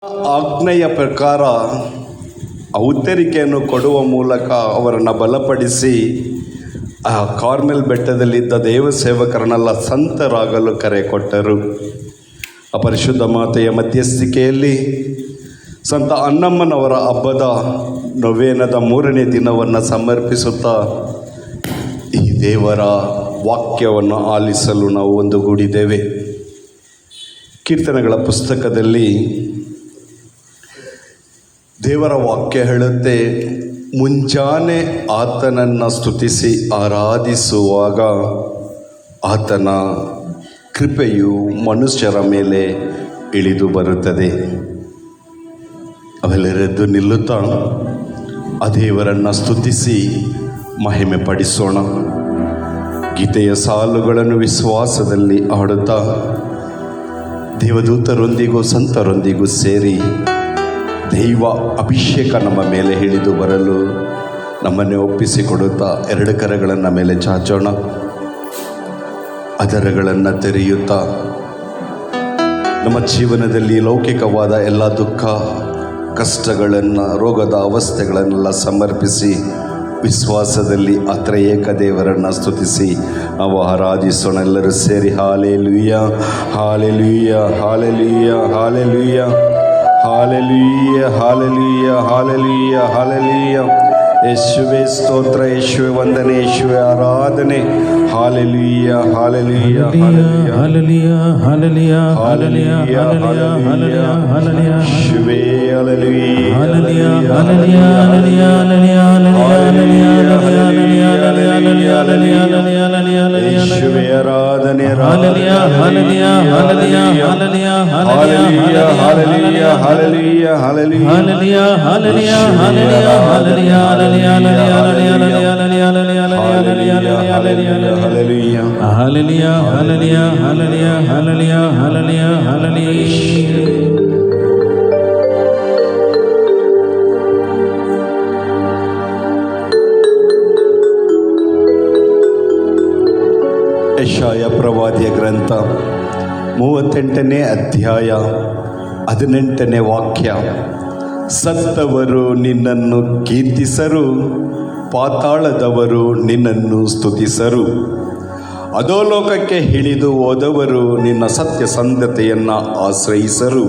ಆಜ್ಞೆಯ ಪ್ರಕಾರ ಉತ್ತರಿಕೆಯನ್ನು ಕೊಡುವ ಮೂಲಕ ಅವರನ್ನು ಬಲಪಡಿಸಿ ಆ ಕಾರ್ಮೆಲ್ ಬೆಟ್ಟದಲ್ಲಿದ್ದ ದೇವಸೇವಕರನ್ನೆಲ್ಲ ಸಂತರಾಗಲು ಕರೆ ಕೊಟ್ಟರು. ಅಪರಿಶುದ್ಧ ಮಾತೆಯ ಮಧ್ಯಸ್ಥಿಕೆಯಲ್ಲಿ ಸಂತ ಅನ್ನಮ್ಮನವರ ಹಬ್ಬದ ನೊವೇನದ 3ನೇ ದಿನವನ್ನು ಸಮರ್ಪಿಸುತ್ತಾ ಈ ದೇವರ ವಾಕ್ಯವನ್ನು ಆಲಿಸಲು ನಾವು ಒಂದುಗೂಡಿದ್ದೇವೆ. ಕೀರ್ತನೆಗಳ ಪುಸ್ತಕದಲ್ಲಿ ದೇವರ ವಾಕ್ಯ ಹೇಳುತ್ತೆ, ಮುಂಜಾನೆ ಆತನನ್ನು ಸ್ತುತಿಸಿ ಆರಾಧಿಸುವಾಗ ಆತನ ಕೃಪೆಯು ಮನುಷ್ಯರ ಮೇಲೆ ಇಳಿದು ಬರುತ್ತದೆ. ಅವೆಲ್ಲರೆದ್ದು ನಿಲ್ಲುತ್ತಾ ಆ ದೇವರನ್ನು ಸ್ತುತಿಸಿ ಮಹಿಮೆ ಪಡಿಸೋಣ. ಗೀತೆಯ ಸಾಲುಗಳನ್ನು ವಿಶ್ವಾಸದಲ್ಲಿ ಹಾಡುತ್ತಾ ದೇವದೂತರೊಂದಿಗೂ ಸಂತರೊಂದಿಗೂ ಸೇರಿ ದೈವ ಅಭಿಷೇಕ ನಮ್ಮ ಮೇಲೆ ಇಳಿದು ಬರಲು ನಮ್ಮನ್ನೇ ಒಪ್ಪಿಸಿಕೊಡುತ್ತಾ 2 ಕರಗಳನ್ನು ಮೇಲೆ ಚಾಚೋಣ. ಅದರಗಳನ್ನು ತೆರೆಯುತ್ತಾ ನಮ್ಮ ಜೀವನದಲ್ಲಿ ಲೌಕಿಕವಾದ ಎಲ್ಲ ದುಃಖ ಕಷ್ಟಗಳನ್ನು, ರೋಗದ ಅವಸ್ಥೆಗಳನ್ನೆಲ್ಲ ಸಮರ್ಪಿಸಿ ವಿಶ್ವಾಸದಲ್ಲಿ ತ್ರಯೇಕ ದೇವರನ್ನು ಸ್ತುತಿಸಿ ನಾವು ಆರಾಧಿಸೋಣ. ಎಲ್ಲರೂ ಸೇರಿ ಹಾಲೆಲೂಯ ಹಾಲೆಲೂಯ ಹಾಲೆಲೂಯ ಹಾಲೆಲೂಯ ಹಾಲೆಲೂಯ ಹಾಲೆಲೂಯ ಹಾಲೆಲೂಯ ಹಾಲೆಲೂಯ. ಯೇಸುವೇ ಸ್ತೋತ್ರ, ಯೇಸುವೇ ವಂದನೆ, ಯೇಸುವೇ ಆರಾಧನೆ. ಹಾಲೆಲೂಯ ಹಾಲೆಲೂಯ ಹಾಲೆಲೂಯ ಹಾಲೆಲೂಯ ಹಾಲೆಲೂಯ ಹಾಲೆಲೂಯ ಹಾಲೆಲೂಯ ಹಾಲೆಲೂಯ. ಯೇಸುವೇ ಹಾಲೆಲೂಯ ಹಾಲೆಲೂಯ ಹಾಲೆಲೂಯ ಹಾಲೆಲೂಯ ಯೇಸುವೇ ಆರಾಧನೆ. ಹಾಲೆಲೂಯ ಹಾಲೆಲೂಯ ಹಾಲೆಲೂಯ ಹಾಲೆಲೂಯ ಹಾಲೆಲೂಯ ಹಾಲೆಲೂಯ ಹಾಲೆಲೂಯ ಹಾಲೆಲೂಯ ಹಾಲೆಲೂಯ ಹಾಲೆಲೂಯ ಹಾಲೆಲೂಯ ಯೆಶಾಯ ಪ್ರವಾದಿಯ ಗ್ರಂಥ 38ನೇ ಅಧ್ಯಾಯ 18ನೇ ವಾಕ್ಯ. ಸತ್ತವರು ನಿನ್ನನ್ನು ಕೀರ್ತಿಸರು, ಪಾತಾಳದವರು ನಿನ್ನನ್ನು ಸ್ತುತಿಸರು. ಅಧೋಲೋಕಕ್ಕೆ ಇಳಿದು ಹೋದವರು ನಿನ್ನ ಸತ್ಯಸಂಧತೆಯನ್ನು ಆಶ್ರಯಿಸರು.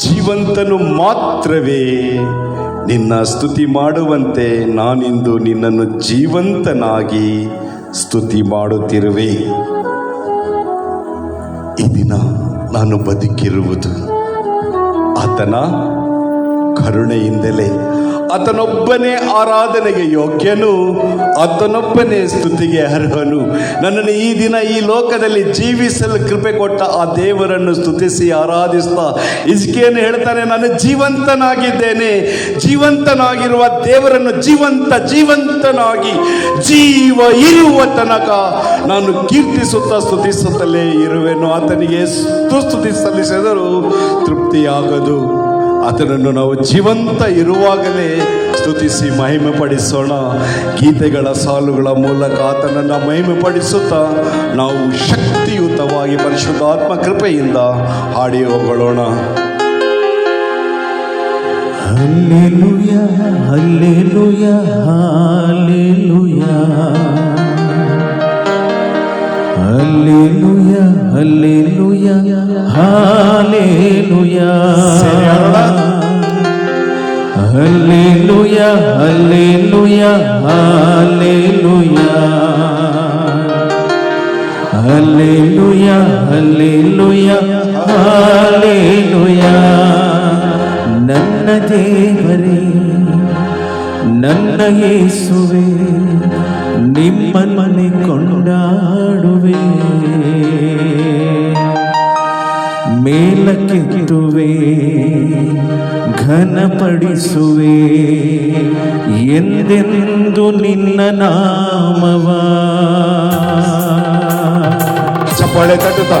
ಜೀವಂತನು ಮಾತ್ರವೇ ನಿನ್ನ ಸ್ತುತಿ ಮಾಡುವಂತೆ ನಾನಿಂದು ನಿನ್ನನ್ನು ಜೀವಂತನಾಗಿ ಸ್ತುತಿ ಮಾಡುತ್ತಿರುವೆ. ಈ ದಿನ ನಾನು ಬದುಕಿರುವುದು ಆತನ ಕರುಣೆಯಿಂದಲೇ. ಆತನೊಬ್ಬನೇ ಆರಾಧನೆಗೆ ಯೋಗ್ಯನು, ಆತನೊಬ್ಬನೇ ಸ್ತುತಿಗೆ ಅರ್ಹನು. ನನ್ನನ್ನು ಈ ದಿನ ಈ ಲೋಕದಲ್ಲಿ ಜೀವಿಸಲು ಕೃಪೆ ಕೊಟ್ಟ ಆ ದೇವರನ್ನು ಸ್ತುತಿಸಿ ಆರಾಧಿಸ್ತಾ ಹಿಜ್ಕೀಯನು ಹೇಳ್ತಾನೆ, ನಾನು ಜೀವಂತನಾಗಿದ್ದೇನೆ. ಜೀವಂತನಾಗಿರುವ ದೇವರನ್ನು ಜೀವಂತನಾಗಿ ಜೀವ ಇರುವ ತನಕ ನಾನು ಕೀರ್ತಿಸುತ್ತಾ ಸ್ತುತಿಸುತ್ತಲೇ ಇರುವೆನು. ಆತನಿಗೆ ಎಷ್ಟು ಸ್ತುತಿ ಸಲ್ಲಿಸಿದರೂ ತೃಪ್ತಿಯಾಗದು. ಆತನನ್ನು ನಾವು ಜೀವಂತ ಇರುವಾಗಲೇ ಸ್ತುತಿಸಿ ಮಹಿಮೆ ಪಡಿಸೋಣ. ಗೀತೆಗಳ ಸಾಲುಗಳ ಮೂಲಕ ಆತನನ್ನು ಮಹಿಮೆ ಪಡಿಸುತ್ತಾ ನಾವು ಶಕ್ತಿಯುತವಾಗಿ ಪರಿಶುದ್ಧಾತ್ಮ ಕೃಪೆಯಿಂದ ಹಾಡಿ ಹೋಗೋಣ. Hallelujah hallelujah hallelujah hallelujah hallelujah hallelujah hallelujah hallelujah hallelujah hallelujah hallelujah hallelujah. ನನ್ನ ದೇವರೇ, ನನ್ನ ಯೇಸುವೇ, ನಿಮ್ಮನ್ನೇ ಕೊಂಡಾಡುವೆ, ಮೇಲಕ್ಕೆತ್ತುವೆ, ಘನಪಡಿಸುವೆ ಎಂದೆಂದು ನಿನ್ನ ನಾಮವ. ಚಪ್ಪಾಳೆ ತಟ್ಟುತ್ತಾ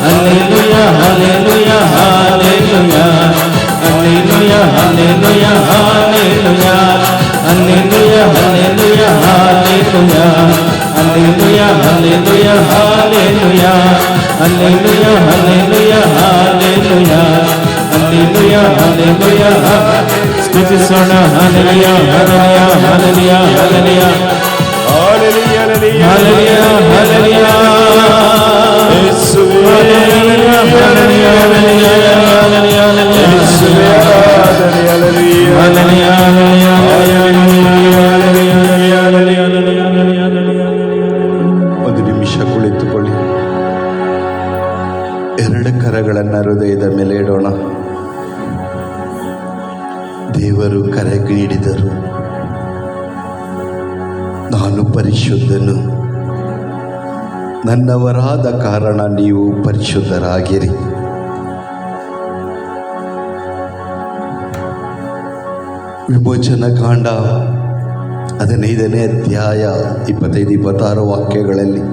Hallelujah, hallelujah, hallelujah. Hallelujah, hallelujah, hallelujah. Hallelujah, hallelujah, hallelujah. Hallelujah, hallelujah, hallelujah. Hallelujah, hallelujah, hallelujah. Hallelujah, hallelujah. ಸ್ತುತಿಸೋಣ. Hallelujah, hallelujah, hallelujah, hallelujah. Hallelujah, hallelujah. ಯೇಸುವೇ, Hallelujah, hallelujah, hallelujah, hallelujah, ಯೇಸುವೇ, ಆರಾಧನೆ, hallelujah. hallelujah, hallelujah, hallelujah, hallelujah, hallelujah, hallelujah. ಒಂದು ನಿಮಿಷ ಕುಳಿತುಕೊಳ್ಳಿ. ಎರಡು ಕರಗಳನ್ನು ಹೃದಯದ ಮೇಲೆ ಇಡೋಣ. ದೇವರು ಕರೆ ನೀಡಿದರು, ನಾನು ಪರಿಶುದ್ಧನು, ನನ್ನವರಾದ ಕಾರಣ ನೀವು ಪರಿಶುದ್ಧರಾಗಿರಿ. ವಿಮೋಚನ ಕಾಂಡ 15ನೇ ಅಧ್ಯಾಯ 25-26 ವಾಕ್ಯಗಳಲ್ಲಿ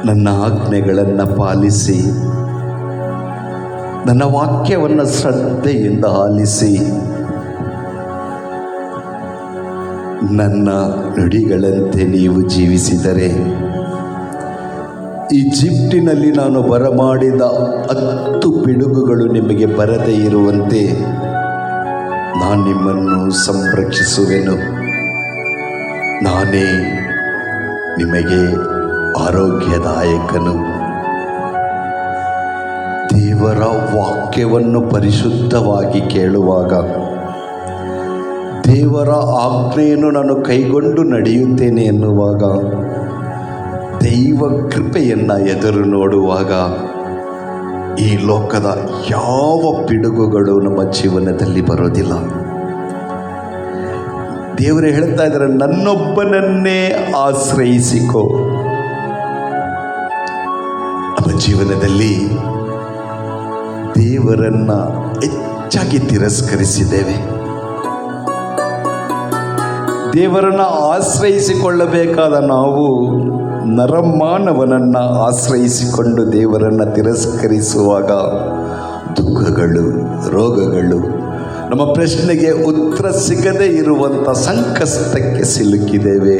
ನನ್ನ ಆಜ್ಞೆಗಳನ್ನು ಪಾಲಿಸಿ, ನನ್ನ ವಾಕ್ಯವನ್ನು ಶ್ರದ್ಧೆಯಿಂದ ಆಲಿಸಿ, ನನ್ನ ನುಡಿಗಳಂತೆ ನೀವು ಜೀವಿಸಿದರೆ ಈಜಿಪ್ಟಿನಲ್ಲಿ ನಾನು ಬರಮಾಡಿದ 10 ಪಿಡುಗುಗಳು ನಿಮಗೆ ಬರದೇ ಇರುವಂತೆ ನಾನು ನಿಮ್ಮನ್ನು ಸಂರಕ್ಷಿಸುವೆನು. ನಾನೇ ನಿಮಗೆ ಆರೋಗ್ಯದಾಯಕನು. ದೇವರ ವಾಕ್ಯವನ್ನು ಪರಿಶುದ್ಧವಾಗಿ ಕೇಳುವಾಗ, ದೇವರ ಆಜ್ಞೆಯನ್ನು ನಾನು ಕೈಗೊಂಡು ನಡೆಯುತ್ತೇನೆ ಎನ್ನುವಾಗ, ದೈವ ಕೃಪೆಯನ್ನು ಎದುರು ನೋಡುವಾಗ ಈ ಲೋಕದ ಯಾವ ಪಿಡುಗುಗಳು ನಮ್ಮ ಜೀವನದಲ್ಲಿ ಬರೋದಿಲ್ಲ. ದೇವರು ಹೇಳ್ತಾ ಇದ್ದಾರೆ, ನನ್ನೊಬ್ಬನನ್ನೇ ಆಶ್ರಯಿಸಿಕೋ. ನಮ್ಮ ಜೀವನದಲ್ಲಿ ದೇವರನ್ನ ಹೆಚ್ಚಾಗಿ ತಿರಸ್ಕರಿಸಿದ್ದೇವೆ. ದೇವರನ್ನ ಆಶ್ರಯಿಸಿಕೊಳ್ಳಬೇಕಾದ ನಾವು ನರಮಾನವನನ್ನು ಆಶ್ರಯಿಸಿಕೊಂಡು ದೇವರನ್ನು ತಿರಸ್ಕರಿಸುವಾಗ ದುಃಖಗಳು, ರೋಗಗಳು, ನಮ್ಮ ಪ್ರಶ್ನೆಗೆ ಉತ್ತರ ಸಿಗದೇ ಇರುವಂಥ ಸಂಕಷ್ಟಕ್ಕೆ ಸಿಲುಕಿದ್ದೇವೆ.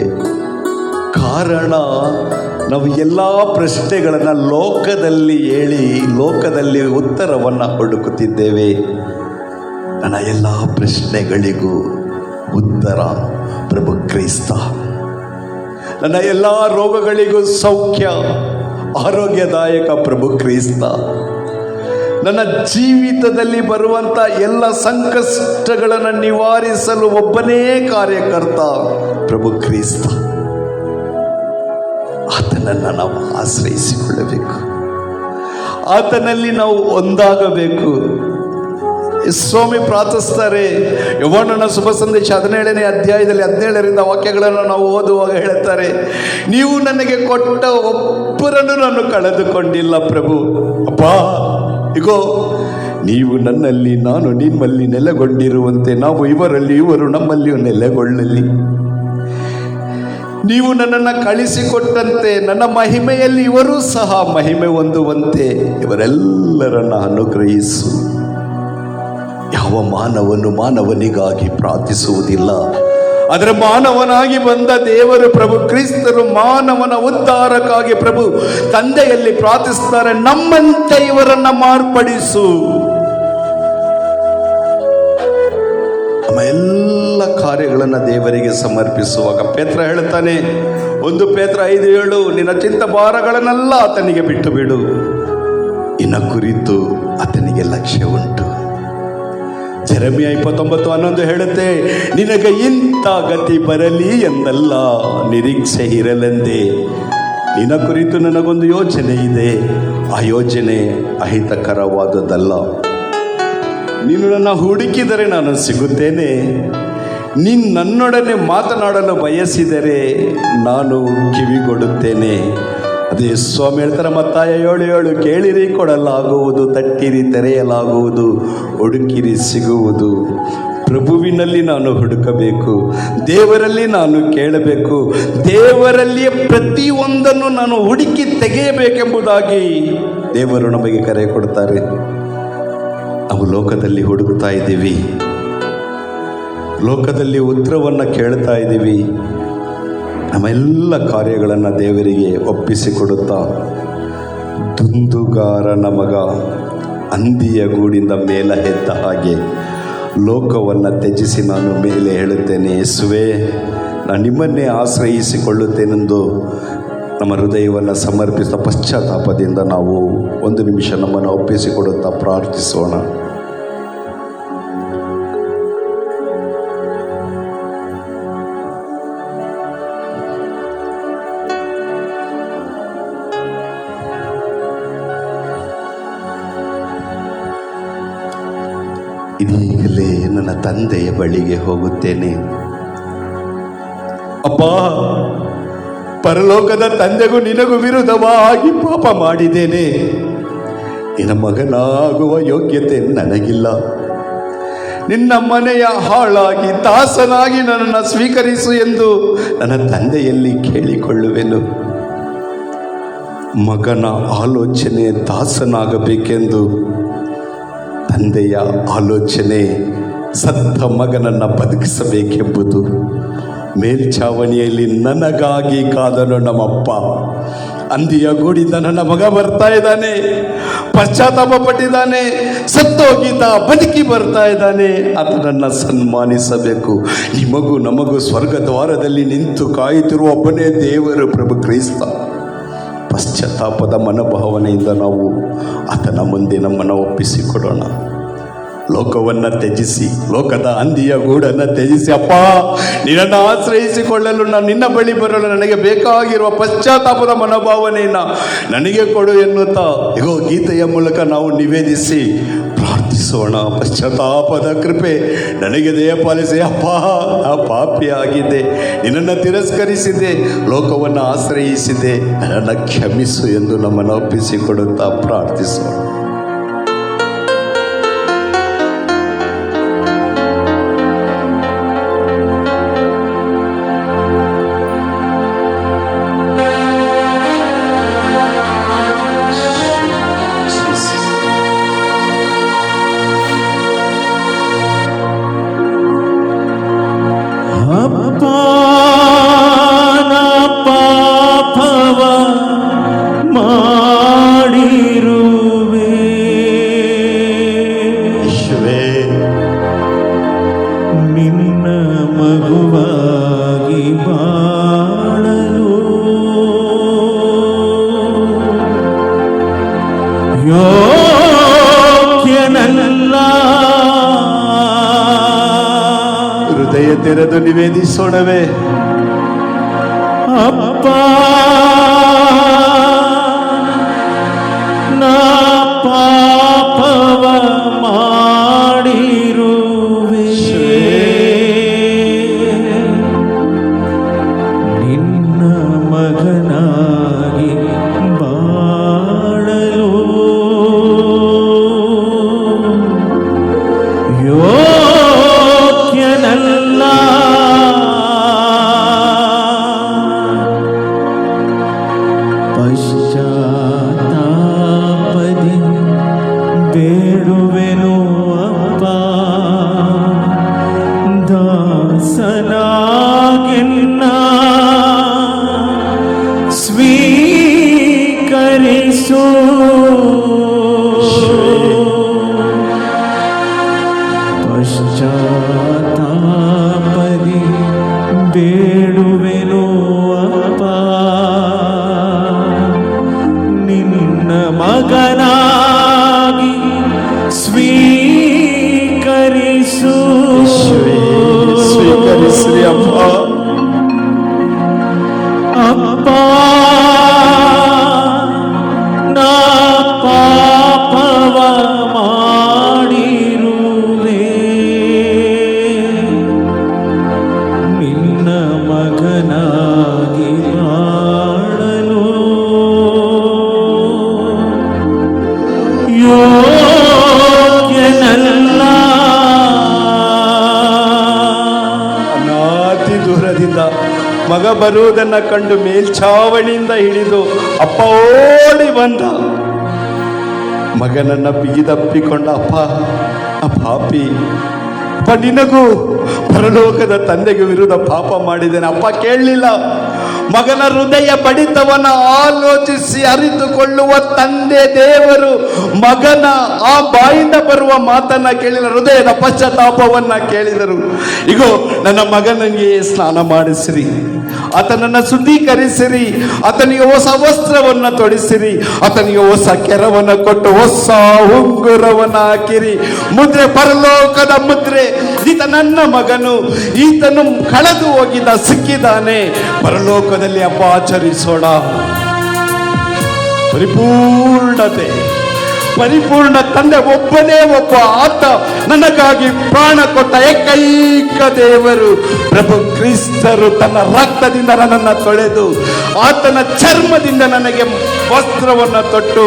ಕಾರಣ, ನಾವು ಎಲ್ಲ ಪ್ರಶ್ನೆಗಳನ್ನು ಲೋಕದಲ್ಲಿ ಹೇಳಿ ಲೋಕದಲ್ಲಿ ಉತ್ತರವನ್ನು ಹುಡುಕುತ್ತಿದ್ದೇವೆ. ನನ್ನ ಎಲ್ಲ ಪ್ರಶ್ನೆಗಳಿಗೂ ಉತ್ತರ ಪ್ರಭು ಕ್ರಿಸ್ತ. ನನ್ನ ಎಲ್ಲ ರೋಗಗಳಿಗೂ ಸೌಖ್ಯ, ಆರೋಗ್ಯದಾಯಕ ಪ್ರಭು ಕ್ರಿಸ್ತ. ನನ್ನ ಜೀವಿತದಲ್ಲಿ ಬರುವಂಥ ಎಲ್ಲ ಸಂಕಷ್ಟಗಳನ್ನು ನಿವಾರಿಸಲು ಒಬ್ಬನೇ ಕಾರ್ಯಕರ್ತ ಪ್ರಭು ಕ್ರಿಸ್ತ. ಆತನನ್ನು ನಾವು ಆಶ್ರಯಿಸಿಕೊಳ್ಳಬೇಕು, ಆತನಲ್ಲಿ ನಾವು ಒಂದಾಗಬೇಕು. ಸ್ವಾಮಿ ಪ್ರಾರ್ಥಿಸ್ತಾರೆ. ಯೋಹಾನನ ಶುಭ ಸಂದೇಶ 17ನೇ ಅಧ್ಯಾಯದಲ್ಲಿ 17ರಿಂದ ವಾಕ್ಯಗಳನ್ನು ನಾವು ಓದುವಾಗ ಹೇಳ್ತಾರೆ, ನೀವು ನನಗೆ ಕೊಟ್ಟ ಒಬ್ಬರನ್ನು ನಾನು ಕಳೆದುಕೊಂಡಿಲ್ಲ ಪ್ರಭು. ಅಪ್ಪ, ಇಗೋ ನೀವು ನನ್ನಲ್ಲಿ, ನಾನು ನಿಮ್ಮಲ್ಲಿ ನೆಲೆಗೊಂಡಿರುವಂತೆ ನಾವು ಇವರಲ್ಲಿ, ಇವರು ನಮ್ಮಲ್ಲಿಯೂ ನೆಲೆಗೊಳ್ಳಲಿ. ನೀವು ನನ್ನನ್ನು ಕಳಿಸಿಕೊಟ್ಟಂತೆ ನನ್ನ ಮಹಿಮೆಯಲ್ಲಿ ಇವರೂ ಸಹ ಮಹಿಮೆ ಹೊಂದುವಂತೆ ಇವರೆಲ್ಲರನ್ನ ಅನುಗ್ರಹಿಸು. ಯಾವ ಮಾನವನು ಮಾನವನಿಗಾಗಿ ಪ್ರಾರ್ಥಿಸುವುದಿಲ್ಲ, ಆದರೆ ಮಾನವನಾಗಿ ಬಂದ ದೇವರು ಪ್ರಭು ಕ್ರಿಸ್ತರು ಮಾನವನ ಉದ್ಧಾರಕ್ಕಾಗಿ ಪ್ರಭು ತಂದೆಯಲ್ಲಿ ಪ್ರಾರ್ಥಿಸುತ್ತಾರೆ, ನಮ್ಮಂತೆ ಇವರನ್ನ ಮಾರ್ಪಡಿಸು. ನಮ್ಮ ಎಲ್ಲ ಕಾರ್ಯಗಳನ್ನು ದೇವರಿಗೆ ಸಮರ್ಪಿಸುವಾಗ ಪೇತ್ರ ಹೇಳ್ತಾನೆ, 1 ಪೇತ್ರ 5:7, ನಿನ್ನ ಚಿಂತ ಭಾರಗಳನ್ನೆಲ್ಲ ಆತನಿಗೆ ಬಿಟ್ಟು ಬಿಡು, ಇನ್ನ ಕುರಿತು ಆತನಿಗೆ ಲಕ್ಷ್ಯ ಉಂಟು. ಜೆರೆಮಿಯ 29:11 ಹೇಳುತ್ತೆ, ನಿನಗೆ ಇಂಥ ಗತಿ ಬರಲಿ ಎಂದಲ್ಲ, ನಿರೀಕ್ಷೆ ಇರಲೆಂದೇ ನಿನ್ನ ಕುರಿತು ನನಗೊಂದು ಯೋಚನೆ ಇದೆ, ಆ ಯೋಚನೆ ಅಹಿತಕರವಾದದ್ದಲ್ಲ. ನೀನು ನನ್ನ ಹುಡುಕಿದರೆ ನಾನು ಸಿಗುತ್ತೇನೆ, ನೀನು ನನ್ನೊಡನೆ ಮಾತನಾಡಲು ಬಯಸಿದರೆ ನಾನು ಕಿವಿಗೊಡುತ್ತೇನೆ. ಅದೇ ಸ್ವಾಮಿ ಹೇಳ್ತಾರೆ ಮತ್ತಾಯ 7:7, ಕೇಳಿರಿ ಕೊಡಲಾಗುವುದು, ತಟ್ಟಿರಿ ತೆರೆಯಲಾಗುವುದು, ಹುಡುಕಿರಿ ಸಿಗುವುದು, ಪ್ರಭುವಿನಲ್ಲಿ ನಾನು ಹುಡುಕಬೇಕು, ದೇವರಲ್ಲಿ ನಾನು ಕೇಳಬೇಕು, ದೇವರಲ್ಲಿಯೇ ಪ್ರತಿಯೊಂದನ್ನು ನಾನು ಹುಡುಕಿ ತೆಗೆಯಬೇಕೆಂಬುದಾಗಿ ದೇವರು ನಮಗೆ ಕರೆ ಕೊಡ್ತಾರೆ. ನಾವು ಲೋಕದಲ್ಲಿ ಹುಡುಕ್ತಾ ಇದ್ದೀವಿ, ಲೋಕದಲ್ಲಿ ಉತ್ತರವನ್ನು ಕೇಳ್ತಾ ಇದ್ದೀವಿ. ನಮ್ಮೆಲ್ಲ ಕಾರ್ಯಗಳನ್ನು ದೇವರಿಗೆ ಒಪ್ಪಿಸಿಕೊಡುತ್ತಾ, ದುಂದುಗಾರನ ಮಗ ಹಂದಿಯ ಗೂಡಿಂದ ಮೇಲ ಎದ್ದ ಹಾಗೆ ಲೋಕವನ್ನು ತ್ಯಜಿಸಿ ನಾನು ಮೇಲೆ ಹೇಳುತ್ತೇನೆ, ಯೇಸುವೇ ನಾನು ನಿಮ್ಮನ್ನೇ ಆಶ್ರಯಿಸಿಕೊಳ್ಳುತ್ತೇನೆಂದು ನಮ್ಮ ಹೃದಯವನ್ನು ಸಮರ್ಪಿಸಿದ ಪಶ್ಚಾತ್ತಾಪದಿಂದ ನಾವು ಒಂದು ನಿಮಿಷ ನಮ್ಮನ್ನು ಒಪ್ಪಿಸಿಕೊಡುತ್ತಾ ಪ್ರಾರ್ಥಿಸೋಣ. ಇದೀಗಲೇ ನನ್ನ ತಂದೆಯ ಬಳಿಗೆ ಹೋಗುತ್ತೇನೆ. ಅಪ್ಪ, ಪರಲೋಕದ ತಂದೆಗೂ ನಿನಗೂ ವಿರುದ್ಧವಾಗಿ ಪಾಪ ಮಾಡಿದ್ದೇನೆ. ನಿನ್ನ ಮಗನಾಗುವ ಯೋಗ್ಯತೆ ನನಗಿಲ್ಲ. ನಿನ್ನ ಮನೆಯ ಹಾಳಾಗಿ ದಾಸನಾಗಿ ನನ್ನನ್ನು ಸ್ವೀಕರಿಸು ಎಂದು ನನ್ನ ತಂದೆಯಲ್ಲಿ ಕೇಳಿಕೊಳ್ಳುವೆನು. ಮಗನ ಆಲೋಚನೆ ದಾಸನಾಗಬೇಕೆಂದು, ತಂದೆಯ ಆಲೋಚನೆ ಸತ್ತ ಮಗನನ್ನು ಬದುಕಿಸಬೇಕೆಂಬುದು. ಮೇಲ್ಛಾವಣಿಯಲ್ಲಿ ನನಗಾಗಿ ಕಾದನು ನಮ್ಮಪ್ಪ. ಹಂದಿಯ ಗೂಡಿಂದ ನನ್ನ ಮಗ ಬರ್ತಾ ಇದ್ದಾನೆ, ಪಶ್ಚಾತ್ತಾಪ ಪಟ್ಟಿದ್ದಾನೆ, ಸತ್ತೋಗಿದ್ದ ಬದುಕಿ ಬರ್ತಾ ಇದ್ದಾನೆ. ಆತನನ್ನು ಸನ್ಮಾನಿಸಬೇಕು. ನಿಮಗೂ ನಮಗೂ ಸ್ವರ್ಗ ದ್ವಾರದಲ್ಲಿ ನಿಂತು ಕಾಯುತ್ತಿರುವ ಒಬ್ಬನೇ ದೇವರು, ಪ್ರಭು ಕ್ರಿಸ್ತ. ಪಶ್ಚಾತ್ತಾಪದ ಮನೋಭಾವನೆಯಿಂದ ನಾವು ಆತನ ಮುಂದೆ ನಮ್ಮನ್ನು ಒಪ್ಪಿಸಿಕೊಡೋಣ. ಲೋಕವನ್ನು ತ್ಯಜಿಸಿ, ಲೋಕದ ಹಂದಿಯ ಗೂಡನ್ನು ತ್ಯಜಿಸಿ, ಅಪ್ಪ ನಿನ್ನನ್ನು ಆಶ್ರಯಿಸಿಕೊಳ್ಳಲು ನಾನು ನಿನ್ನ ಬಳಿ ಬರಲು ನನಗೆ ಬೇಕಾಗಿರುವ ಪಶ್ಚಾತ್ತಾಪದ ಮನೋಭಾವನೆಯನ್ನು ನನಗೆ ಕೊಡು ಎನ್ನುತ್ತಾ ಇಗೋ ಗೀತೆಯ ಮೂಲಕ ನಾವು ನಿವೇದಿಸಿ ಪ್ರಾರ್ಥಿಸೋಣ. ಪಶ್ಚಾತ್ತಾಪದ ಕೃಪೆ ನನಗೆ ದಯಪಾಲಿಸಿ. ಅಪ್ಪ, ಆ ಪಾಪಿ ಆಗಿದ್ದೆ, ನಿನ್ನನ್ನು ತಿರಸ್ಕರಿಸಿದೆ, ಲೋಕವನ್ನು ಆಶ್ರಯಿಸಿದೆ, ನನ್ನನ್ನು ಕ್ಷಮಿಸು ಎಂದು ನಮ್ಮನ್ನು ಒಪ್ಪಿಸಿಕೊಡುತ್ತಾ ಪ್ರಾರ್ಥಿಸೋಣ. ಪಾಪವ ಮಾಡಿರುವೆ, ನಿನ್ನ ಮಗುವಾಗಿ ಬಾಳಲು ಯೋಗ್ಯನಲ್ಲ. ಹೃದಯ ತೆರೆದು ನಿವೇದಿಸೋಣವೇ. ಅಪ್ಪ, ನಾ ಪಾಪವ ಮಾಡಿರುವೆ, ನಿನ್ನ ಮಗನಾಗಿ ಬಾಳಲು ಯೋಗ್ಯನಲ್ಲ. ಪಶ್ಚಾತ್ತಾಪದಿ ಬೇಡುವೆನು ಅಪ್ಪ, ದಾಸನಾಗಿನ್ನ ಸ್ವೀಕರಿಸು. ಪಶ್ಚಾತ್ತಾಪದಿ ಬೇಡುವೆನು ಅಪ್ಪ, ನಿನ್ನ ಮಗನಾಗಿ ಸ್ವೀಕರಿಸು. ಸ್ವೀಕರಿಸ್ರಿ ಅಪ್ಪ. ಅಪ್ಪ, ನಾ ಪಾಪವ ಮಾಡಿರುವೆ, ನಿನ್ನ ಮಗನಾಗಿ ಬಾಳಲು ಬರುವುದನ್ನು ಕಂಡು ಮೇಲ್ಛಾವಣಿಯಿಂದ ಹಿಡಿದು ಅಪ್ಪ ಓಡಿ ಬಂದ. ಮಗನನ್ನ ಬಿಗಿದಪ್ಪಿಕೊಂಡ, ಅಪ್ಪ ಪಾಪಿ ಅಪ್ಪ, ನಿನಗೂ ಪರಲೋಕದ ತಂದೆಗೆ ವಿರುದ್ಧ ಪಾಪ ಮಾಡಿದ್ದೇನೆ. ಅಪ್ಪ ಕೇಳಲಿಲ್ಲ. ಮಗನ ಹೃದಯ ಬಡಿತವನ್ನ ಆಲೋಚಿಸಿ ಅರಿತುಕೊಳ್ಳುವ ತಂದೆ ದೇವರು ಮಗನ ಆ ಬಾಯಿಂದ ಬರುವ ಮಾತನ್ನ ಕೇಳಿದ, ಹೃದಯದ ಪಶ್ಚಾತ್ತಾಪವನ್ನ ಕೇಳಿದರು. ಇಗೋ ನನ್ನ ಮಗನಿಗೆ ಸ್ನಾನ ಮಾಡಿಸಿರಿ, ಆತನನ್ನು ಶುದ್ಧೀಕರಿಸಿರಿ, ಆತನಿಗೆ ಹೊಸ ವಸ್ತ್ರವನ್ನು ತೊಡಿಸಿರಿ, ಆತನಿಗೆ ಹೊಸ ಕೆರವನ್ನು ಕೊಟ್ಟು ಹೊಸ ಉಂಗುರವನ್ನು ಹಾಕಿರಿ. ಮುದ್ರೆ ಪರಲೋಕದ ಮುದ್ರೆ. ಈತ ನನ್ನ ಮಗನು, ಈತನು ಕಳೆದು ಹೋಗಿದ್ದ ಸಿಕ್ಕಿದ್ದಾನೆ. ಪರಲೋಕದಲ್ಲಿ ಹಬ್ಬ ಆಚರಿಸೋಣ. ಪರಿಪೂರ್ಣ ತಂದೆ ಒಬ್ಬನೇ ಒಬ್ಬ, ಆತ ನನಗಾಗಿ ಪ್ರಾಣ ಕೊಟ್ಟ ಏಕೈಕ ದೇವರು ಪ್ರಭು ಕ್ರಿಸ್ತರು ತನ್ನ ರಕ್ತದಿಂದ ನನ್ನನ್ನು ತೊಳೆದು ಆತನ ಚರ್ಮದಿಂದ ನನಗೆ ವಸ್ತ್ರವನ್ನು ತೊಟ್ಟು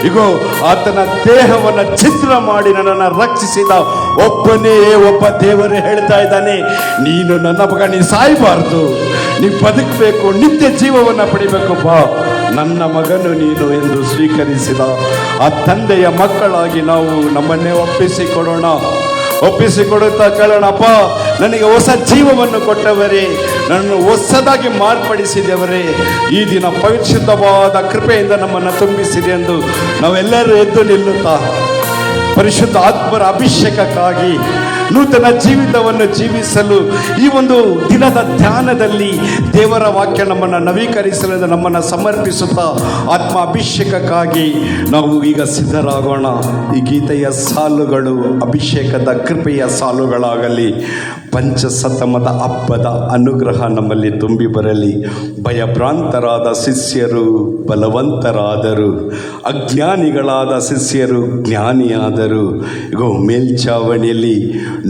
ಇಗೋ ಆತನ ದೇಹವನ್ನು ಛಿದ್ರ ಮಾಡಿ ನನ್ನನ್ನು ರಕ್ಷಿಸಿದ ಒಬ್ಬನೇ ಒಬ್ಬ ದೇವರು ಹೇಳ್ತಾ ಇದ್ದಾನೆ, ನೀನು ನನ್ನ ಮಗ, ನೀ ಸಾಯಬಾರ್ದು, ನೀ ಬದುಕಬೇಕು, ನಿತ್ಯ ಜೀವವನ್ನು ಪಡಿಬೇಕು, ಬಾ ನನ್ನ ಮಗನು ನೀನು ಎಂದು ಸ್ವೀಕರಿಸಿದ ಆ ತಂದೆಯ ಮಕ್ಕಳಾಗಿ ನಾವು ನಮ್ಮನ್ನೇ ಒಪ್ಪಿಸಿಕೊಡುತ್ತಾ ಕೇಳೋಣ, ಅಪ್ಪ ನನಗೆ ಹೊಸ ಜೀವವನ್ನು ಕೊಟ್ಟವರೇ, ನನ್ನನ್ನು ಹೊಸದಾಗಿ ಮಾರ್ಪಡಿಸಿದವರೇ, ಈ ದಿನ ಪರಿಶುದ್ಧವಾದ ಕೃಪೆಯಿಂದ ನಮ್ಮನ್ನು ತುಂಬಿಸಿದೆ ಎಂದು ನಾವೆಲ್ಲರೂ ಎದ್ದು ನಿಲ್ಲುತ್ತಾ ಪರಿಶುದ್ಧ ಆತ್ಮರ ಅಭಿಷೇಕಕ್ಕಾಗಿ ನೂತನ ಜೀವಿತವನ್ನು ಜೀವಿಸಲು ಈ ಒಂದು ದಿನದ ಧ್ಯಾನದಲ್ಲಿ ದೇವರ ವಾಕ್ಯ ನಮ್ಮನ್ನು ನವೀಕರಿಸಲು ನಮ್ಮನ್ನು ಸಮರ್ಪಿಸುತ್ತಾ ಆತ್ಮ ಅಭಿಷೇಕಕ್ಕಾಗಿ ನಾವು ಈಗ ಸಿದ್ಧರಾಗೋಣ. ಈ ಗೀತೆಯ ಸಾಲುಗಳು ಅಭಿಷೇಕದ ಕೃಪೆಯ ಸಾಲುಗಳಾಗಲಿ. ಪಂಚಸತಮದ ಹಬ್ಬದ ಅನುಗ್ರಹ ನಮ್ಮಲ್ಲಿ ತುಂಬಿ ಬರಲಿ. ಭಯಭ್ರಾಂತರಾದ ಶಿಷ್ಯರು ಬಲವಂತರಾದರು, ಅಜ್ಞಾನಿಗಳಾದ ಶಿಷ್ಯರು ಜ್ಞಾನಿಯಾದರು. ಇಗೋ ಮೇಲ್ಛಾವಣಿಯಲ್ಲಿ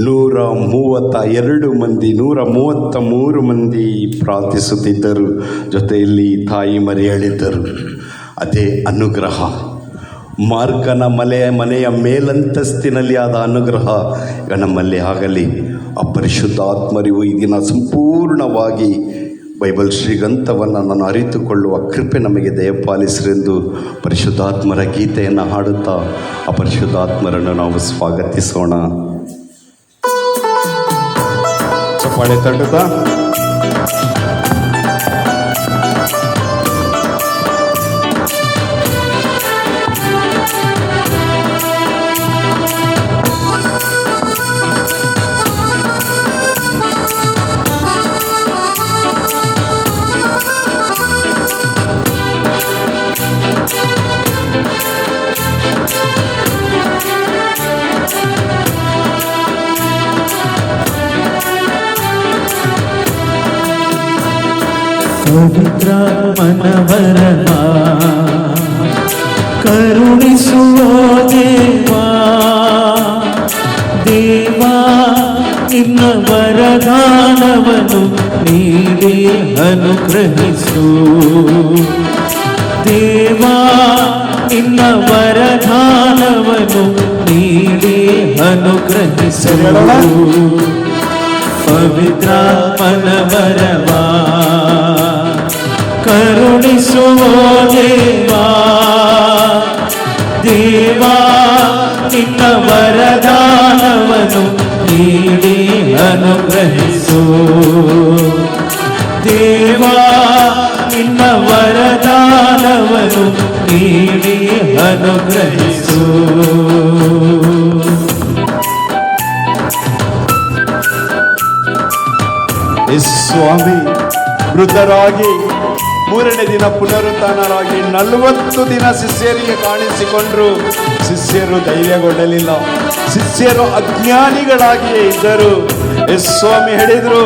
133 ಮಂದಿ ಪ್ರಾರ್ಥಿಸುತ್ತಿದ್ದರು. ಜೊತೆಯಲ್ಲಿ ತಾಯಿ ಮರಿಯಳಿದ್ದರು. ಅದೇ ಅನುಗ್ರಹ ಮಾರ್ಕನ ಮನೆಯ ಮೇಲಂತಸ್ತಿನಲ್ಲಿ ಆದ ಅನುಗ್ರಹ ಈಗ ನಮ್ಮಲ್ಲಿ ಆಗಲಿ. ಆ ಪರಿಶುದ್ಧಾತ್ಮರಿವು ಈ ದಿನ ಸಂಪೂರ್ಣವಾಗಿ ಬೈಬಲ್ ಶ್ರೀಗಂಥವನ್ನು ನಾನು ಅರಿತುಕೊಳ್ಳುವ ಕೃಪೆ ನಮಗೆ ದಯಪಾಲಿಸರೆಂದು ಪರಿಶುದ್ಧಾತ್ಮರ ಗೀತೆಯನ್ನು ಹಾಡುತ್ತಾ ಆ ಪರಿಶುದ್ಧಾತ್ಮರನ್ನು ನಾವು ಸ್ವಾಗತಿಸೋಣ. ಚಪ್ಪಾಳೆ ತಟ್ಟುತ್ತಾ ಪವಿತ್ರ ಮನವರನ ಕರುಣಿಸುವ ದೇವಾ, ದೇವಾ ನಿನ್ನ ವರದಾನವನ್ನು ನೀಡಿ ಅನುಗ್ರಹಿಸು. ದೇವಾ ನಿನ್ನ ವರದಾನವನ್ನು ನೀಡಿ ಅನುಗ್ರಹಿಸು. ಪವಿತ್ರ ಮನವರವಾ ಕರುಣಿಸುವ ದೇವಾ, ದೇವಾ ನಿನ್ನ ವರದಾನವನ್ನು ನೀಡಿ ಅನುಗ್ರಹಿಸು. ದೇವಾ ನಿನ್ನ ವರದಾನವನ್ನು ನೀಡಿ ಅನುಗ್ರಹಿಸು. ಸ್ವಾಮಿ ವೃದ್ಧರಾಗಿ 3ನೇ ದಿನ ಪುನರುತ್ಥಾನರಾಗಿ 40 ದಿನ ಶಿಷ್ಯರಿಗೆ ಕಾಣಿಸಿಕೊಂಡ್ರು. ಶಿಷ್ಯರು ಧೈರ್ಯಗೊಳ್ಳಲಿಲ್ಲ. ಶಿಷ್ಯರು ಅಜ್ಞಾನಿಗಳಾಗಿಯೇ ಇದ್ದರು. ಸ್ವಾಮಿ ಹೇಳಿದರು,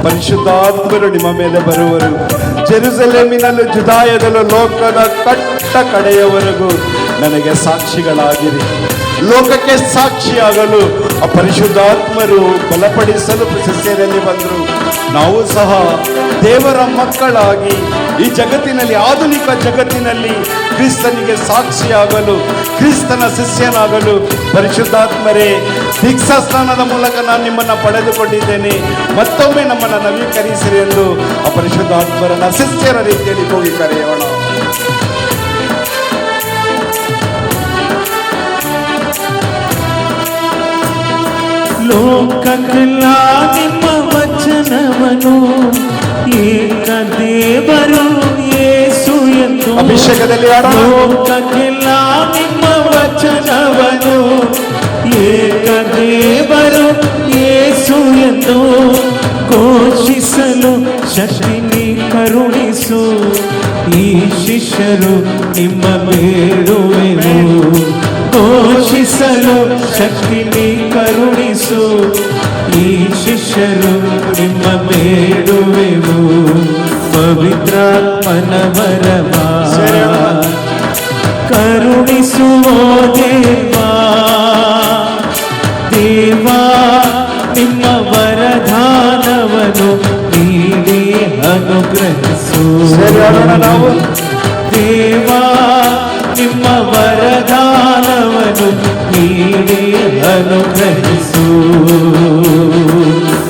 ಪರಿಶುದ್ಧಾತ್ಮರು ನಿಮ್ಮ ಮೇಲೆ ಬರುವರು. ಜೆರುಸಲೇಮಿನಲ್ಲೂ ಜುದಾಯದಲ್ಲೂ ಲೋಕದ ಕಟ್ಟ ಕಡೆಯವರೆಗೂ ನನಗೆ ಸಾಕ್ಷಿಗಳಾಗಿರಿ. ಲೋಕಕ್ಕೆ ಸಾಕ್ಷಿಯಾಗಲು ಆ ಪರಿಶುದ್ಧಾತ್ಮರು ಬಲಪಡಿಸಲು ಶಿಷ್ಯರಲ್ಲಿ ಬಂದರು. ನಾವು ಸಹ ದೇವರ ಮಕ್ಕಳಾಗಿ ಈ ಜಗತ್ತಿನಲ್ಲಿ, ಆಧುನಿಕ ಜಗತ್ತಿನಲ್ಲಿ ಕ್ರಿಸ್ತನಿಗೆ ಸಾಕ್ಷಿಯಾಗಲು, ಕ್ರಿಸ್ತನ ಶಿಷ್ಯನಾಗಲು ಪರಿಶುದ್ಧಾತ್ಮರೇ, ದೀಕ್ಷಾ ಸ್ನಾನದ ಮೂಲಕ ನಾನು ನಿಮ್ಮನ್ನು ಪಡೆದುಕೊಂಡಿದ್ದೇನೆ, ಮತ್ತೊಮ್ಮೆ ನಮ್ಮನ್ನು ನವೀಕರಿಸಿರಿ ಎಂದು ಆ ಪರಿಶುದ್ಧಾತ್ಮರನ್ನ ಶಿಷ್ಯರ ರೀತಿಯಲ್ಲಿ ಹೋಗಿ ಕರೆಯೋಣ. ಲೋಕಕ್ಕೆಲ್ಲ ನಿಮ್ಮ ವಚನವನು ಏಕ ದೇವರು ಯೇಸು ಎಂದು. ಅಭಿಷೇಕದಲ್ಲಿ ಲೋಕಕ್ಕೆಲ್ಲ ನಿಮ್ಮ ವಚನವನು ಏಕ ದೇವರು ಯೇಸು ಎಂದು ಘೋಷಿಸಲು ಶಕ್ತಿ ನೀ ಕರುಣಿಸು. ಈ ಶಿಷ್ಯರು ನಿಮ್ಮ ಬೇಡುವೆವು, ಘೋಷಿಸಲು ಶಕ್ತಿ ನೀ ಕರುಣಿಸು. ಈ ಶಿಷ್ಯರು ನಿಮ್ಮ ಬೇಡುವೆವು, ಪವಿತ್ರಾತ್ಮನ ವರವ ಕರುಣಿಸುವ ದೇವಾ. ದೇವಾ ನಿಮ್ಮ ವರದಾನವನ್ನು ನೀಡಿ ಅನುಗ್ರಹಿಸು. ದೇವಾ ನಿಮ್ಮ ವರದಾನವನ್ನು ನೀಡಿ ಅನುಗ್ರಹಿಸು.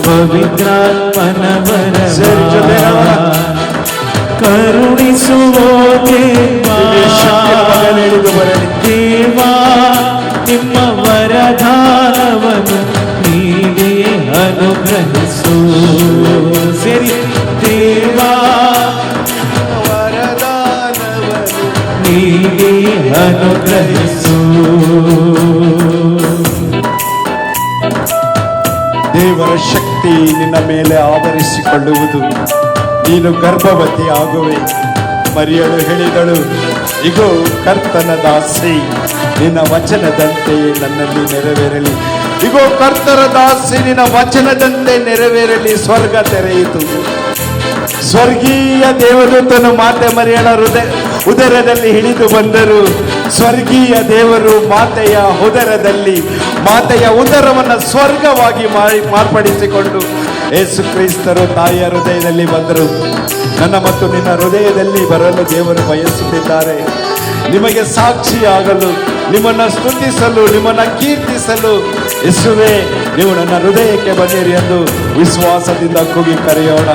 ಪವಿತ್ರಾತ್ಮನ ವರವ ಕರುಣಿಸುವ ದೇವಾ. ದೇವಾ ನಿಮ್ಮ ವರದಾನವನ್ನು ನೀಡಿ ಅನುಗ್ರಹಿಸು. ಸರಿ, ದೇವಾ ವರದಾನವನ್ನು ನೀಡಿ ಅನುಗ್ರಹಿಸು. ದೇವರ ಶಕ್ತಿ ನಿನ್ನ ಮೇಲೆ ಆವರಿಸಿಕೊಳ್ಳುವುದು. ನೀನು ಗರ್ಭವತಿ ಆಗುವೆ. ಮರಿಯಳು ಹೇಳಿದಳು, ಇಗೋ ಕರ್ತನ ದಾಸಿ, ನಿನ್ನ ವಚನದಂತೆ ನನ್ನಲ್ಲಿ ನೆರವೇರಲಿ. ಇಗೋ ಕರ್ತರ ದಾಸಿ, ನಿನ್ನ ವಚನದಂತೆ ನೆರವೇರಲಿ. ಸ್ವರ್ಗ ತೆರೆಯಿತು. ಸ್ವರ್ಗೀಯ ದೇವದೂತನು ಮಾತೆ ಮರಿಯಳ ಉದರದಲ್ಲಿ ಹಿಡಿದು ಬಂದರು. ಸ್ವರ್ಗೀಯ ದೇವರು ಮಾತೆಯ ಉದರದಲ್ಲಿ, ಮಾತೆಯ ಉದರವನ್ನು ಸ್ವರ್ಗವಾಗಿ ಮಾರ್ಪಡಿಸಿಕೊಂಡು ಯೇಸು ಕ್ರಿಸ್ತರು ತಾಯಿಯ ಹೃದಯದಲ್ಲಿ ಬಂದರು. ನನ್ನ ಮತ್ತು ನಿನ್ನ ಹೃದಯದಲ್ಲಿ ಬರಲು ದೇವರು ಬಯಸುತ್ತಿದ್ದಾರೆ. ನಿಮಗೆ ಸಾಕ್ಷಿಯಾಗಲು, ನಿಮ್ಮನ್ನು ಸ್ತುತಿಸಲು, ನಿಮ್ಮನ್ನು ಕೀರ್ತಿಸಲು. ಯೇಸುವೇ, ನೀವು ನನ್ನ ಹೃದಯಕ್ಕೆ ಬನ್ನಿರಿ ಎಂದು ವಿಶ್ವಾಸದಿಂದ ಕೂಗಿ ಕರೆಯೋಣ.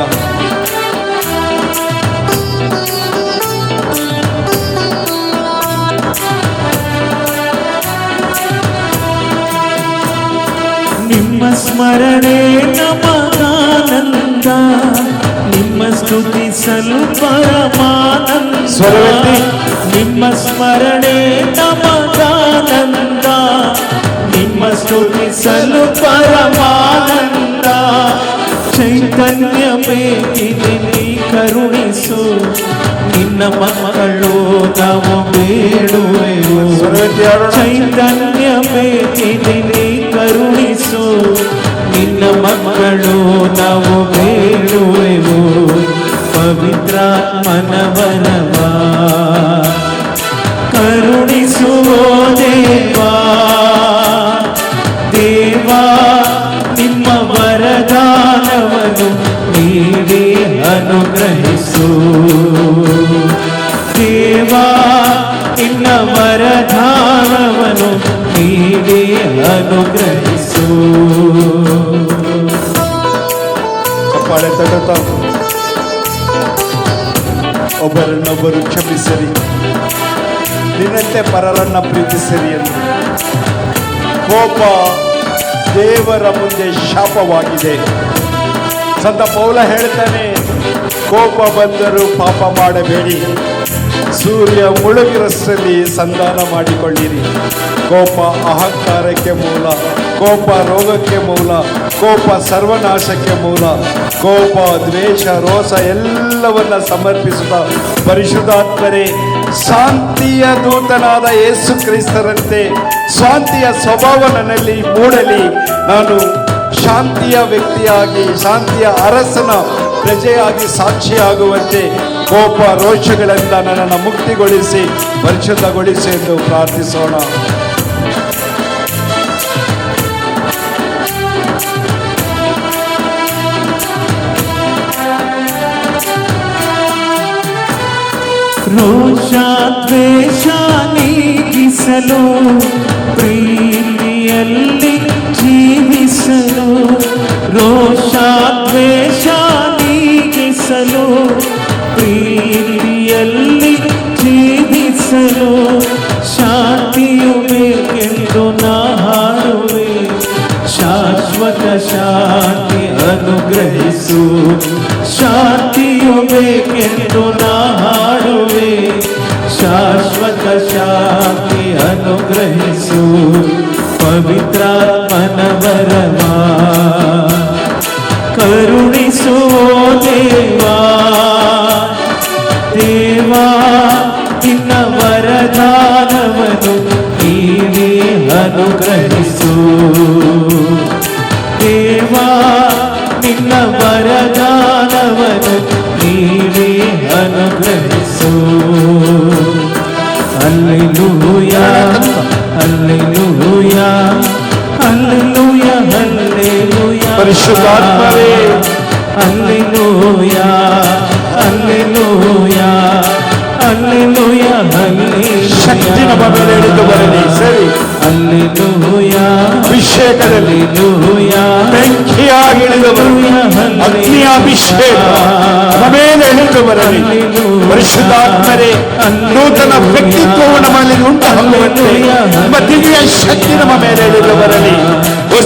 ನಿಮ್ಮ ಸ್ಮರಣೆ ನಮಗಾನಂದ, ನಿಮ್ಮ ಸ್ತುತಿಸಲು ಪರಮಾನಂದ. ನಿಮ್ಮ ಸ್ಮರಣೆ ನಮಗಾನಂದ, ನಿಮ್ಮ ಸ್ತುತಿಸಲು ಪರಮಾನಂದ. ಚೈತನ್ಯ ಬೇಕಿದೆ ನೀ ಕರುಣಿಸು. ನಿನ್ನ ಮಕ್ಕಳು ನಾವು ಬೇಡುವೆವು. ಚೈತನ್ಯ ಬೇಕಿದೆ ನೀ ಕರುಣಿಸು. ನಿನ್ನ ಮಕ್ಕಳು ನಾವು ಬೇಡುವೆವು. ಪವಿತ್ರಾತ್ಮನ ವರವ ಕರುಣಿಸುವ ದೇವಾ. ದೇವಾ ನಿಮ್ಮ ವರದಾನವನ್ನು ನೀಡಿ ಅನುಗ್ರಹಿಸು. ದೇವಾ ನಿನ್ನ ವರದಾನವನ್ನು ನೀಡಿ ಅನುಗ್ರಹಿಸು. ಚಪ್ಪಾಳೆ ತಡುತ್ತಾ ಒಬ್ಬರನ್ನೊಬ್ಬರು ಕ್ಷಮಿಸಿರಿ, ನಿನ್ನಂತೆ ಪರರನ್ನ ಪ್ರೀತಿಸಿರಿ ಎಂದು. ಕೋಪ ದೇವರ ಮುಂದೆ ಶಾಪವಾಗಿದೆ. ಸಂತ ಪೌಲ ಹೇಳ್ತಾನೆ, ಕೋಪ ಬಂದರೂ ಪಾಪ ಮಾಡಬೇಡಿ, ಸೂರ್ಯ ಮುಳುಗಿರಷ್ಟರಲ್ಲಿ ಸಂಧಾನ ಮಾಡಿಕೊಳ್ಳಿರಿ. ಕೋಪ ಅಹಂಕಾರಕ್ಕೆ ಮೂಲ, ಕೋಪ ರೋಗಕ್ಕೆ ಮೂಲ, ಕೋಪ ಸರ್ವನಾಶಕ್ಕೆ ಮೂಲ. ಕೋಪ, ದ್ವೇಷ, ರೋಷ ಎಲ್ಲವನ್ನ ಸಮರ್ಪಿಸುತ್ತಾ ಪರಿಶುದ್ಧಾತ್ಮರೇ, ಶಾಂತಿಯ ದೂತನಾದ ಯೇಸು ಕ್ರಿಸ್ತರಂತೆ ಶಾಂತಿಯ ಸ್ವಭಾವ ನನ್ನಲ್ಲಿ ಮೂಡಲಿ. ನಾನು ಶಾಂತಿಯ ವ್ಯಕ್ತಿಯಾಗಿ, ಶಾಂತಿಯ ಅರಸನ ಪ್ರಜೆಯಾಗಿ ಸಾಕ್ಷಿಯಾಗುವಂತೆ ಕೋಪ ರೋಷಗಳಿಂದ ನನ್ನನ್ನು ಮುಕ್ತಿಗೊಳಿಸಿ ಪರಿಶುದ್ಧಗೊಳಿಸಿ ಎಂದು ಪ್ರಾರ್ಥಿಸೋಣ. ರೋಷ ದ್ವೇಷ ನೀಗಿಸಲು ಪ್ರೀತಿಯಲ್ಲಿ ಜೀವಿಸಲು, ರೋಷ ದ್ವೇಷ ನೀಗಿಸಲು ಪ್ರೀತಿಯಲ್ಲಿ ಜೀವಿಸಲು, ಶಾಂತಿಯು ಬೇಕೆಂದು ನಾ ಹಾಡುವೆ, ಶಾಶ್ವತ ಶಾಂತಿ ಅನುಗ್ರಹಿಸು. ಶಾಂತಿಯು ಬೇಕೆಂದು ನಾ ಹಾಡುವೆ, ಶಾಶ್ವತ ಶಾಂತಿ ಅನುಗ್ರಹಿಸು. ಪವಿತ್ರಾತ್ಮನ ವರವ ಕರುಣಿಸೋ ದೇವಾ, ದೇವಾ ನಿನ್ನ ವರದಾನವನ್ನು ನೀನೇ ಅನುಗ್ರಹಿಸು. ದೇವಾ ನಿನ್ನ ವರದಾನವನ್ನು ನೀನೇ ಅನುಗ್ರಹಿಸು. ಹಲ್ಲೆಲೂಯಾ ಹಲ್ಲೆಲೂಯಾ ಹಲ್ಲೆಲೂಯಾ ಹಲ್ಲೆಲೂಯಾ. ಪರಿಶುದ್ಧಾತ್ಮವೇ ಹಲ್ಲೆಲೂಯಾ ಹಲ್ಲೆಲೂಯಾ ಹಲ್ಲೆಲೂಯಾ ಹಲ್ಲೆಲೂಯಾ. ಶಕ್ತಿ ನಮ್ಮ ಮೇಲೆ ಇಳಿದು ಬರಲಿ. ಸರಿ, ಹಲ್ಲೆಲೂಯಾ ಅಭಿಷೇಕದಲ್ಲಿ ಹಲ್ಲೆಲೂಯಾ ಬೆಂಕಿಯಾಗಿ ಇಳಿದು ಬರಲಿ. ಅಗ್ನಿಯ ಅಭಿಷೇಕ ನಮ್ಮ ಮೇಲೆ ಇಳಿದು ಬರಲಿ. ಪರಿಶುದ್ಧಾತ್ಮರೇ, ನೂತನ ವ್ಯಕ್ತಿತ್ವವು ನಮ್ಮಲ್ಲಿ ಉಂಟಾಗುವಂತೆ ನಿಮ್ಮ ದಿವ್ಯ ಶಕ್ತಿ ನಮ್ಮ ಮೇಲೆ ಇಳಿದು ಬರಲಿ.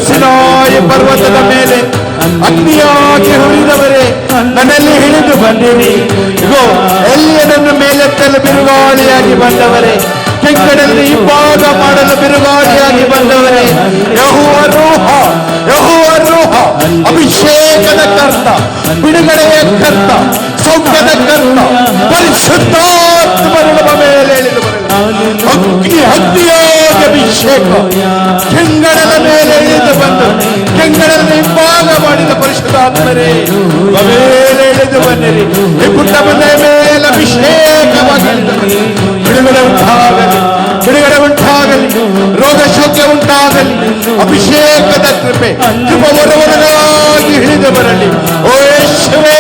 ಸಿನಾಯಿ ಪರ್ವತದ ಮೇಲೆ ಅಗ್ನಿಯಾಗಿ ಹುರಿದವರೇ, ನನ್ನಲ್ಲಿ ಇಳಿದು ಬಂದಿರಿ. ಇಗೋ, ಎಲ್ಲಿಯನನ್ನು ಮೇಲೆತ್ತಲು ಬಿರುಗಾಳಿಯಾಗಿ ಬಂದವರೇ, ಕೆಂಗಡಲ್ಲಿ ಹಿಂಭಾಗ ಮಾಡಲು ಬಿರುಗಾಳಿಯಾಗಿ ಬಂದವರೇ, ಯೆಹೋವ ರೂಹ, ಯೆಹೋವ ರೂಹ, ಅಭಿಷೇಕದ ಕರ್ತ, ಬಿಡುಗಡೆಯ ಕರ್ತ, ಸೌಖ್ಯದ ಕರ್ತ, ಪರಿಶುದ್ಧಾತ್ಮರು ನಮ್ಮ ಮೇಲೆ ಇಳಿದು ಬರಲಿ. ಅಗ್ನಿಯಾಗಿ ಅಭಿಷೇಕ ಕೆಂಗಡಲ ಮೇಲೆ ಇಳಿದು ಬಂದು ಕೆಂಗಡಲ್ಲಿ ಹಿಂಭಾಗ ಮಾಡಿದ ಪರಿಶುದ್ಧಾತ್ಮರೇ ನಮ್ಮ ಮೇಲೆ ಇಳಿದು ಬನ್ನಿರಿ. ಈ ಕುಟುಂಬದ ಮೇಲೆ ಅಭಿಷೇಕವಾಗಿ ಬಿಡುಗಡೆ ಉಂಟಾಗಲಿ, ಬಿಡುಗಡೆ ಉಂಟಾಗಲಿ, ರೋಗ ಶೋಕ ಉಂಟಾಗಲಿ. ಅಭಿಷೇಕದ ಕೃಪೆ ಹೊರವರಗಾಗಿ ಇಳಿದು ಬರಲಿ. ಓ ಯೇಸುವೇ,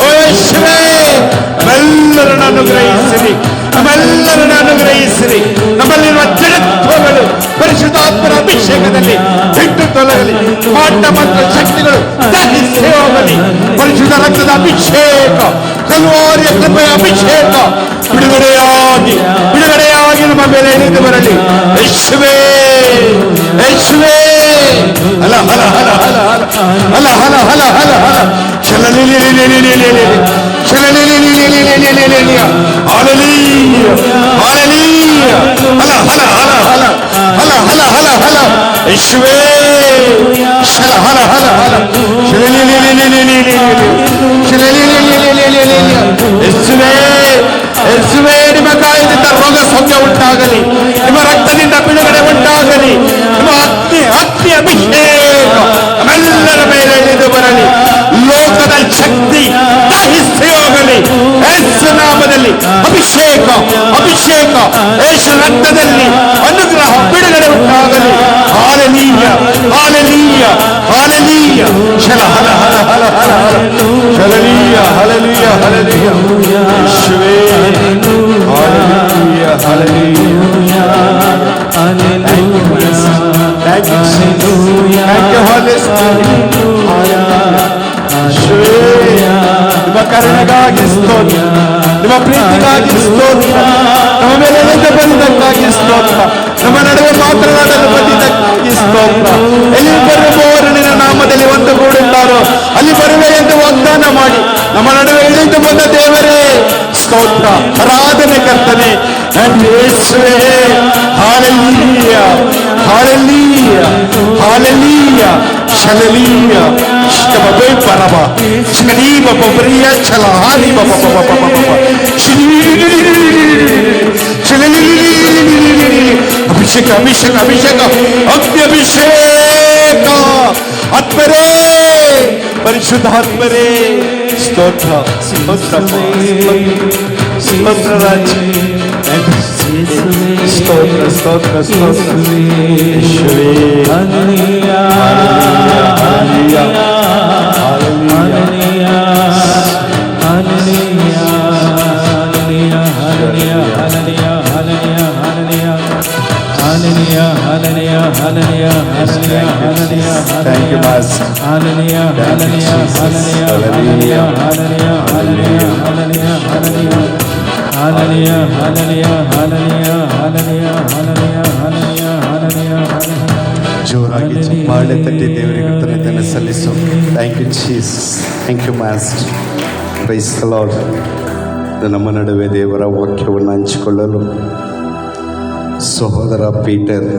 ಓ ಯೇಸುವೇ, ನಮ್ಮೆಲ್ಲರನ್ನು ಅನುಗ್ರಹಿಸಿರಿ, ನಮ್ಮೆಲ್ಲರನ್ನು ಅನುಗ್ರಹಿಸಿರಿ. ನಮ್ಮಲ್ಲಿರುವ ಜಡತ್ವಗಳು ಪರಿಶುದ್ಧಾತ್ಮರ ಅಭಿಷೇಕದಲ್ಲಿ ಬಿಟ್ಟು ತೊಲಗಲಿ. ಮಾಟ ಮತ್ತು ಶಕ್ತಿಗಳು ದಹಿಸಿ ಹೋಗಲಿ. ಪರಿಶುದ್ಧ ರಕ್ತದ ಅಭಿಷೇಕ, ಕಲ್ವಾರಿಯ ಕೃಪೆಯ ಅಭಿಷೇಕ ಬಿಡುಗಡೆಯಾಗಿ ಬಿಡುಗಡೆಯಾಗಿ ನಮ್ಮ ಮೇಲೆ ಇಳಿದು ಬರಲಿ. ಯೇಸುವೇ, ಯೇಸುವೇ, ಹಲ ಹಲ ಹಲ ಹಲ ಹಲ ಹಲ ಹಲ ಹಲ ಹಲ ಚಲಲಿ ಹಲ ಹಲ ಹಲ ಹಲ ಹಲ ಹಲ ಹಲ ಹಲ ಯೇಸುವೇ, ಶಲ ಹಲ ಹಲ ಹಲ ಯೇಸುವೇ, ಯೇಸುವೇ, ನಿಮ್ಮ ಕಾಯದಿಂದ ರೋಗ ಸೌಖ್ಯ ಉಂಟಾಗಲಿ, ನಿಮ್ಮ ರಕ್ತದಿಂದ ಬಿಡುಗಡೆ ಉಂಟಾಗಲಿ. ನಿಮ್ಮ ಅಗ್ನಿ ಅಭಿಷೇಕ ನಮ್ಮೆಲ್ಲರ ಮೇಲೆ ಇಳಿದು ಬರಲಿ. ಲೋಕದ ಶಕ್ತಿ ದಹಿಸಿ ಹೋಗಲಿ. ಯೇಸು ನಾಮದಲ್ಲಿ ಅಭಿಷೇಕ, ಅಭಿಷೇಕ, ಯೇಸು ರಕ್ತದಲ್ಲಿ ಅನುಗ್ರಹ, ಬಿಡುಗಡೆ ಉಂಟಾಗಲಿ. ಹಾಲೆಲೂಯ, ಹಾಲೆಲೂಯ, ಹಾಲೆಲೂಯ. ಶಲ ಹಲ ಹಲ ಹಲ ಹಲ ಹಲ ಶಲಲೀಯ, ಹಲಲೀಯ, ಹಲಲೀಯ. ಯೇಸುವೇ, ಹಾಲೆಲೂಯ, ಹಾಲೆಲೂಯ, ಹಾಲೆಲೂಯ. Thank you, Holy Spirit. ನಿಮ್ಮ ಕರುಣೆಗಾಗಿ ಸ್ತೋತ್ರ, ನಿಮ್ಮ ಪ್ರೀತಿಗಾಗಿ ಸ್ತೋತ್ರ, ನಮ್ಮ ಮೇಲೆ ಇಳಿದು ಬಂದಕ್ಕಾಗಿ ಸ್ತೋತ್ರ, ನಮ್ಮ ನಡುವೆ ಮಾತನಾಡಲು ಬಂದಿದ್ದಕ್ಕಾಗಿ ಸ್ತೋತ್ರ. ಎಲ್ಲಿ ಬರುವವರು ನಿನ್ನ ನಾಮದಲ್ಲಿ ಒಂದುಗೂಡುತ್ತಾರೋ ಅಲ್ಲಿ ಬರುವೆ ಎಂದು ವಾಗ್ದಾನ ಮಾಡಿ ನಮ್ಮ ನಡುವೆ ಇಳಿದು ಬಂದ ದೇವರೇ ಸ್ತೋತ್ರ, ಆರಾಧನೆ ಕರ್ತನೆ. ಯೇಸುವೇ, ಹಾಲೆಲೂಯ, ಹಾಲೆಲೂಯ, ಹಾಲೆಲೂಯ, ಶಲಲೀಯ, ಶಬಬೆ ಪರಬ, ಶರೀಬ ಬಬರಿಯ ಛಲ ಹಾಲಿ ಬಬ ಬಬ ಬಬ ಬಬ ಅಭಿಷೇಕ, ಅಭಿಷೇಕ, ಅಭಿಷೇಕ, ಅಗ್ನಿ ಅಭಿಷೇಕ. ಆತ್ಮರೇ, ಪರಿಶುದ್ಧಾತ್ಮರೇ ಸ್ತೋತ್ರ, ಸ್ತೋತ್ರ, ಸ್ತೋತ್ರ ರಾಜ, ಸ್ತೋತ್ರ, ಸ್ತೋತ್ರ, ಸ್ತೋತ್ರ. ಯೇಸುವೇ, hallelujah, hallelujah, hallelujah, hallelujah, hallelujah. hallelujah, hallelujah, hallelujah, Thank you, Master. hallelujah, Thank you, hallelujah, Jesus. hallelujah, hallelujah, hallelujah, hallelujah, hallelujah, hallelujah, hallelujah, hallelujah, hallelujah, hallelujah, hallelujah, hallelujah, hallelujah. ಜೋರಾಗಿ ಚಪ್ಪಾಳೆ ತಟ್ಟಿ ದೇವರಿಗೆ ಕೃತಜ್ಞತೆಯನ್ನು ಸಲ್ಲಿಸು. Thank you Jesus. Thank you master. Praise the Lord. ನಮ್ಮ ನಡುವೆ ದೇವರ ವಾಕ್ಯವನ್ನು ಹಂಚಿಕೊಳ್ಳಲು ಸಹೋದರ ಪೀಟರ್